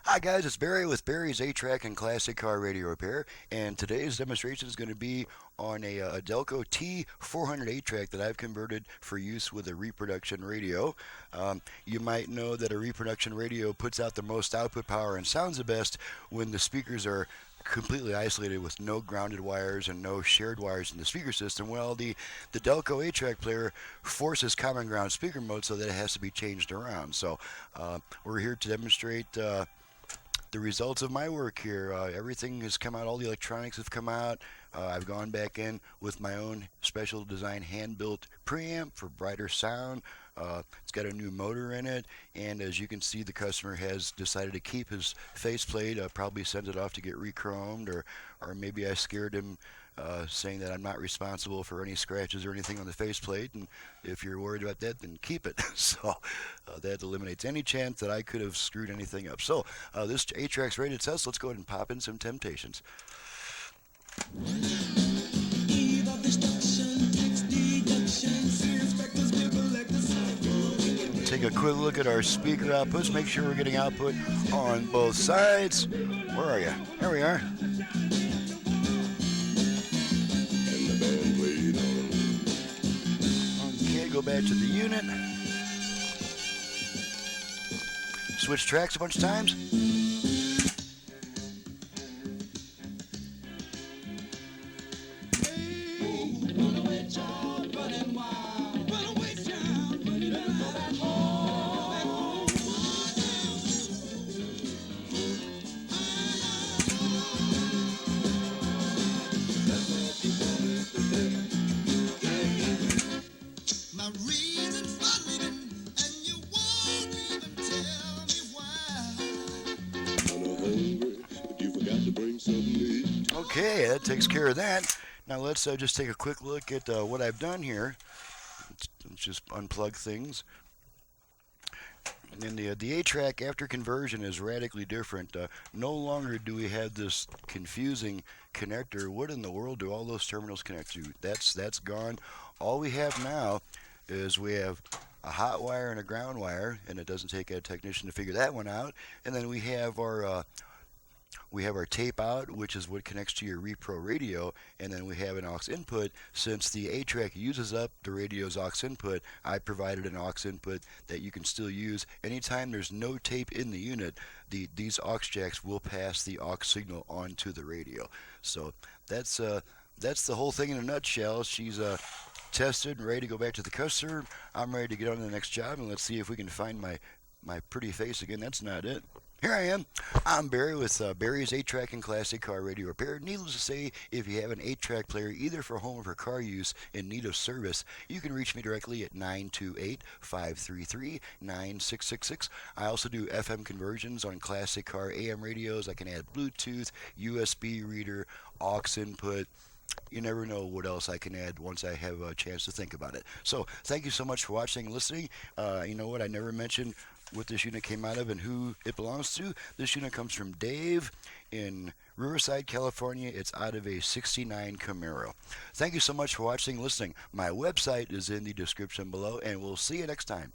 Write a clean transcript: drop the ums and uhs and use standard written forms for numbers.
Hi guys, it's Barry with Barry's 8-Track and Classic Car Radio Repair, and today's demonstration is going to be on a Delco T-400 8-Track that I've converted for use with a reproduction radio. You might know that a reproduction radio puts out the most output power and sounds the best when the speakers are completely isolated with no grounded wires and no shared wires in the speaker system. Well, the Delco 8-Track player forces common ground speaker mode so that it has to be changed around. So we're here to demonstrate the results of my work here. Everything has come out, all the electronics have come out. I've gone back in with my own special design hand-built preamp for brighter sound. It's got a new motor in it, and as you can see, the customer has decided to keep his faceplate, probably sent it off to get re-chromed, or maybe I scared him saying that I'm not responsible for any scratches or anything on the faceplate, and if you're worried about that, then keep it. So that eliminates any chance that I could have screwed anything up. So this 8-Track's rated test. Let's go ahead and pop in some Temptations. Take a quick look at our speaker outputs. Make sure we're getting output on both sides. Where are you? There we are. Okay, go back to the unit. Switch tracks a bunch of times. Okay, that takes care of that. Now let's just take a quick look at what I've done here. Let's just unplug things. And the 8-Track after conversion is radically different. No longer do we have this confusing connector. What in the world do all those terminals connect to? That's gone. All we have now is we have a hot wire and a ground wire, and it doesn't take a technician to figure that one out. And then we have our tape out, which is what connects to your Repro radio, and then we have an aux input. Since the 8-Track uses up the radio's aux input, I provided an aux input that you can still use. Anytime there's no tape in the unit, these aux jacks will pass the aux signal onto the radio. So that's the whole thing in a nutshell. She's tested and ready to go back to the customer. I'm ready to get on to the next job, and let's see if we can find my pretty face again. That's not it. Here I am. I'm Barry with Barry's 8-Track and Classic Car Radio Repair. Needless to say, if you have an 8-Track player either for home or for car use in need of service, you can reach me directly at 928-533-9666. I also do FM conversions on classic car AM radios. I can add Bluetooth, USB reader, aux input. You never know what else I can add once I have a chance to think about it. So thank you so much for watching and listening. You know what? I never mentioned what this unit came out of and who it belongs to. This unit comes from Dave in Riverside, California. It's out of a '69 Camaro. Thank you so much for watching and listening. My website is in the description below, and we'll see you next time.